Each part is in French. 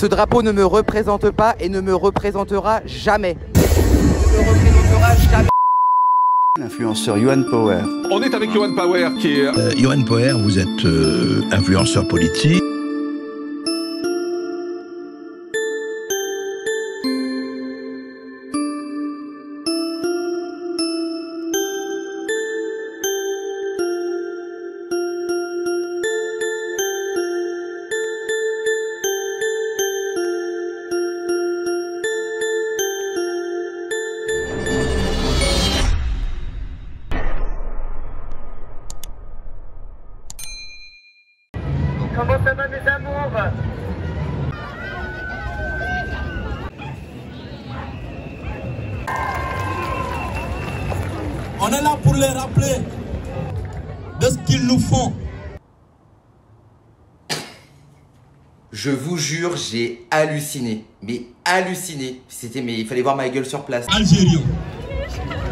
Ce drapeau ne me représente pas et ne me représentera jamais. Ne me représentera jamais. L'influenceur Yohan Power. On est avec Yohan Power qui est... Yohan Power, vous êtes influenceur politique. Comment ça va mes amours? On est là pour les rappeler de ce qu'ils nous font. Je vous jure, j'ai halluciné. Mais halluciné. Mais il fallait voir ma gueule sur place. Algérien.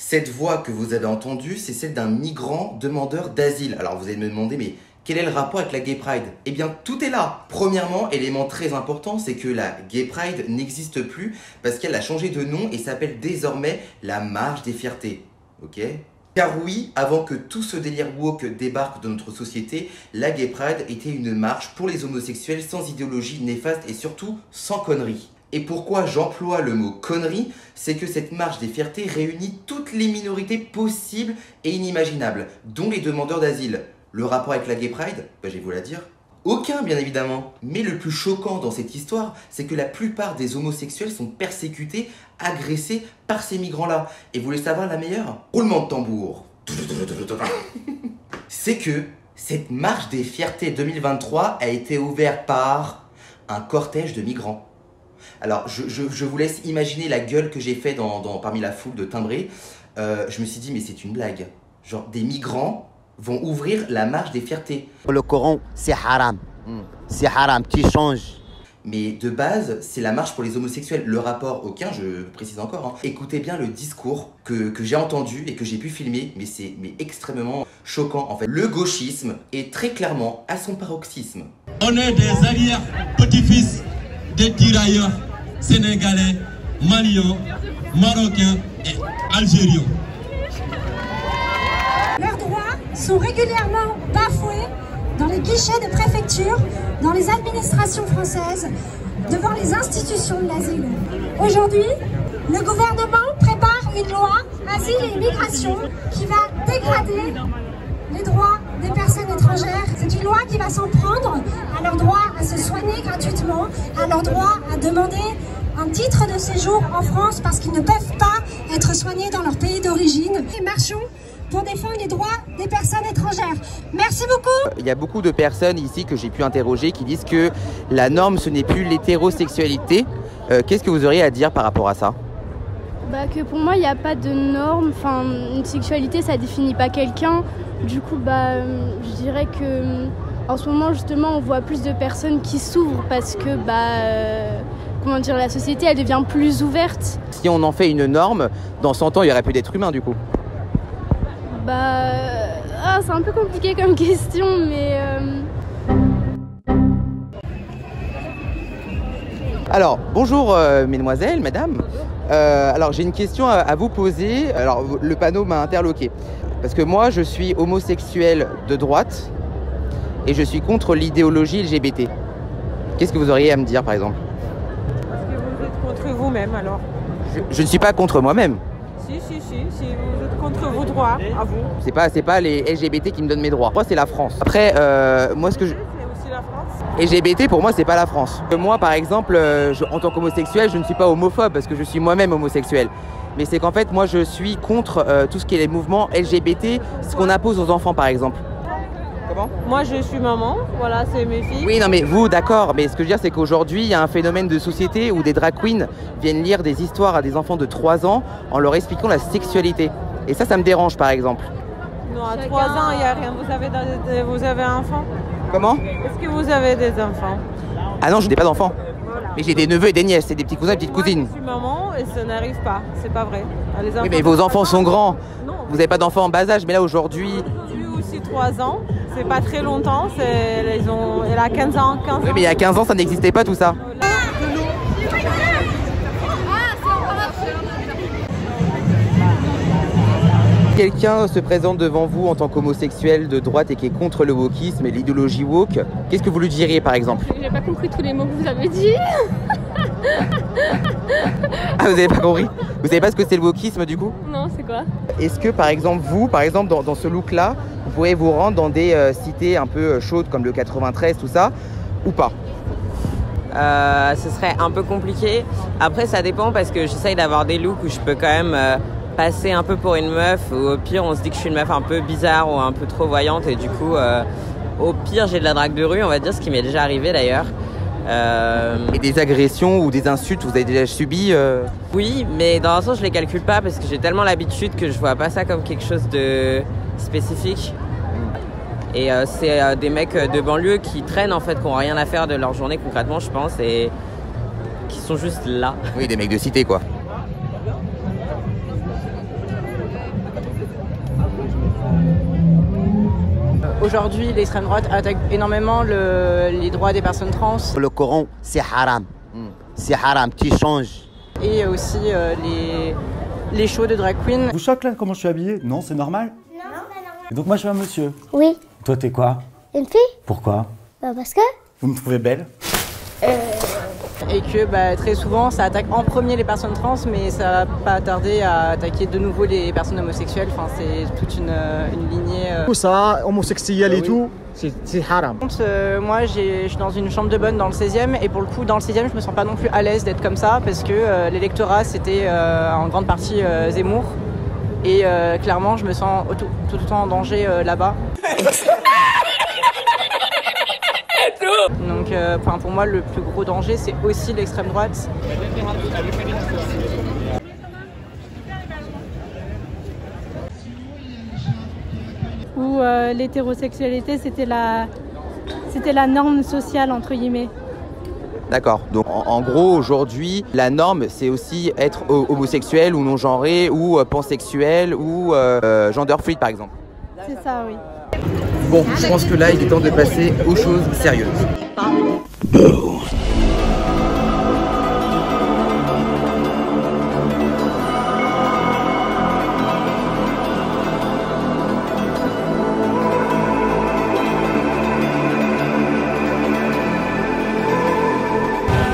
Cette voix que vous avez entendue, c'est celle d'un migrant demandeur d'asile. Alors vous allez me demander, mais quel est le rapport avec la Gay Pride? Eh bien, tout est là. Premièrement, élément très important, c'est que la Gay Pride n'existe plus parce qu'elle a changé de nom et s'appelle désormais la Marche des Fiertés. Ok? Car oui, avant que tout ce délire woke débarque dans notre société, la Gay Pride était une marche pour les homosexuels sans idéologie néfaste et surtout sans conneries. Et pourquoi j'emploie le mot connerie? C'est que cette marche des fiertés réunit toutes les minorités possibles et inimaginables, dont les demandeurs d'asile. Le rapport avec la Gay Pride? Je vais vous la dire. Aucun, bien évidemment. Mais le plus choquant dans cette histoire, c'est que la plupart des homosexuels sont persécutés, agressés par ces migrants-là. Et vous voulez savoir la meilleure? Roulement de tambour. C'est que cette marche des fiertés 2023 a été ouverte par un cortège de migrants. Alors, je vous laisse imaginer la gueule que j'ai fait parmi la foule de timbrés. Je me suis dit, mais c'est une blague. Genre, des migrants vont ouvrir la marche des fiertés. Le Coran, c'est haram. C'est haram, tu changes. Mais de base, c'est la marche pour les homosexuels. Le rapport, aucun, je précise encore. Hein. Écoutez bien le discours que j'ai entendu et que j'ai pu filmer, mais c'est extrêmement choquant en fait. Le gauchisme est très clairement à son paroxysme. On est des arrières petits-fils des tirailleurs sénégalais, maliens, marocains et algériens. Leurs droits sont régulièrement bafoués dans les guichets de préfecture, dans les administrations françaises, devant les institutions de l'asile. Aujourd'hui, le gouvernement prépare une loi Asile et Immigration qui va dégrader les droits des personnes étrangères. C'est une loi qui va s'en prendre à leur droit à se soigner gratuitement, à leur droit à demander un titre de séjour en France parce qu'ils ne peuvent pas être soignés dans leur pays d'origine. Et marchons pour défendre les droits des personnes étrangères. Merci beaucoup. Il y a beaucoup de personnes ici que j'ai pu interroger qui disent que la norme, ce n'est plus l'hétérosexualité. Qu'est-ce que vous auriez à dire par rapport à ça? Que pour moi, il n'y a pas de norme. Enfin, une sexualité, ça définit pas quelqu'un. Du coup, je dirais que en ce moment, justement, on voit plus de personnes qui s'ouvrent parce que, comment dire, la société, elle devient plus ouverte. Si on en fait une norme, dans 100 ans, il n'y aurait plus d'êtres humains, du coup. C'est un peu compliqué comme question, mais... Alors, bonjour mesdemoiselles, mesdames. Alors, j'ai une question à vous poser. Alors, le panneau m'a interloqué. Parce que moi, je suis homosexuel de droite et je suis contre l'idéologie LGBT. Qu'est-ce que vous auriez à me dire, par exemple? Parce que vous êtes contre vous-même, alors. Je ne suis pas contre moi-même. Si, vous êtes contre vos droits, à vous. C'est pas les LGBT qui me donnent mes droits. Moi, c'est la France. Après, moi, ce que je... C'est aussi la France. LGBT, pour moi, c'est pas la France. Moi, par exemple, en tant qu'homosexuel, je ne suis pas homophobe parce que je suis moi-même homosexuel. Mais c'est qu'en fait, moi, je suis contre tout ce qui est les mouvements LGBT, ce qu'on impose aux enfants, par exemple. Comment? Moi, je suis maman, voilà, c'est mes filles. Oui, non, mais vous, d'accord. Mais ce que je veux dire, c'est qu'aujourd'hui, il y a un phénomène de société où des drag queens viennent lire des histoires à des enfants de 3 ans en leur expliquant la sexualité. Et ça me dérange, par exemple. Non, à 3 ans, il n'y a rien. Vous avez un enfant? Comment? Est-ce que vous avez des enfants? Ah non, je n'ai pas d'enfants. Voilà. Mais j'ai des neveux et des nièces, et des petits cousins et des petites cousines. Je suis maman et ça n'arrive pas, c'est pas vrai. Oui, mais vos enfants sont grands. Non. Vous n'avez pas d'enfants en bas âge, mais là aujourd'hui... J'ai aussi 3 ans, c'est pas très longtemps, elle a 15 ans. Oui, mais il y a 15 ans, ça n'existait pas tout ça. quelqu'un se présente devant vous en tant qu'homosexuel de droite et qui est contre le wokisme et l'idéologie woke, qu'est-ce que vous lui diriez par exemple? J'ai pas compris tous les mots que vous avez dit. Ah, vous avez pas compris? Vous savez pas ce que c'est le wokisme du coup? Non, c'est quoi? Est-ce que par exemple vous, dans ce look-là, vous pourrez vous rendre dans des cités un peu chaudes comme le 93, tout ça, ou pas? Ce serait un peu compliqué. Après, ça dépend parce que j'essaye d'avoir des looks où je peux quand même passer un peu pour une meuf. Ou au pire, on se dit que je suis une meuf un peu bizarre ou un peu trop voyante. Et du coup, au pire, j'ai de la drague de rue, on va dire, ce qui m'est déjà arrivé d'ailleurs. Et des agressions ou des insultes, vous avez déjà subi Oui, mais dans un sens, je les calcule pas parce que j'ai tellement l'habitude que je vois pas ça comme quelque chose de spécifique. Et c'est des mecs de banlieue qui traînent en fait, qui n'ont rien à faire de leur journée concrètement, je pense, et qui sont juste là. Oui, des mecs de cité quoi. Aujourd'hui, l'extrême droite attaque énormément les droits des personnes trans. Le Coran, c'est haram. C'est haram, tu changes. Et aussi les shows de drag queen. Vous choque là comment je suis habillé? Non, c'est normal? Non, c'est pas normal. Et donc moi je suis un monsieur? Oui. Toi t'es quoi? Une fille. Pourquoi? Bah parce que... Vous me trouvez belle? Et que très souvent ça attaque en premier les personnes trans, mais ça va pas tarder à attaquer de nouveau les personnes homosexuelles. Enfin, c'est toute une lignée. Tout ça, homosexuel et tout, c'est haram. Moi je suis dans une chambre de bonne dans le 16e, et pour le coup dans le 16e je me sens pas non plus à l'aise d'être comme ça parce que l'électorat c'était en grande partie Zemmour. Et clairement, je me sens tout le temps en danger là-bas. Donc, pour moi, le plus gros danger, c'est aussi l'extrême droite. Où l'hétérosexualité, c'était la norme sociale, entre guillemets. D'accord. Donc en gros, aujourd'hui, la norme, c'est aussi être homosexuel ou non-genré ou pansexuel ou gender fluid, par exemple. C'est ça, oui. Bon, je pense que là, il est temps de passer aux choses sérieuses.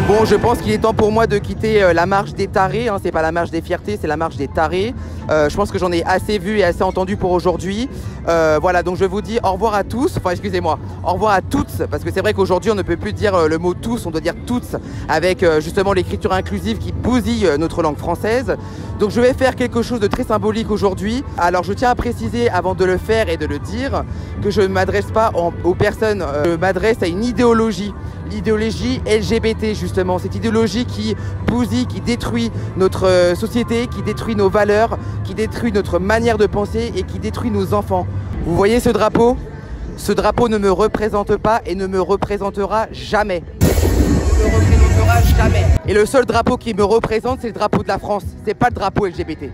Bon, je pense qu'il est temps pour moi de quitter la marche des tarés, hein. C'est pas la marche des fiertés, c'est la marche des tarés. Je pense que j'en ai assez vu et assez entendu pour aujourd'hui. Voilà, donc je vous dis au revoir à tous, enfin excusez-moi, au revoir à toutes, parce que c'est vrai qu'aujourd'hui on ne peut plus dire le mot tous, on doit dire toutes, avec justement l'écriture inclusive qui bousille notre langue française. Donc je vais faire quelque chose de très symbolique aujourd'hui. Alors je tiens à préciser avant de le faire et de le dire que je ne m'adresse pas aux personnes, je m'adresse à une idéologie. L'idéologie LGBT justement, cette idéologie qui bousille, qui détruit notre société, qui détruit nos valeurs, qui détruit notre manière de penser et qui détruit nos enfants. Vous voyez ce drapeau? Ce drapeau ne me représente pas et ne me représentera jamais. Ne me représentera jamais. Et le seul drapeau qui me représente, c'est le drapeau de la France, c'est pas le drapeau LGBT.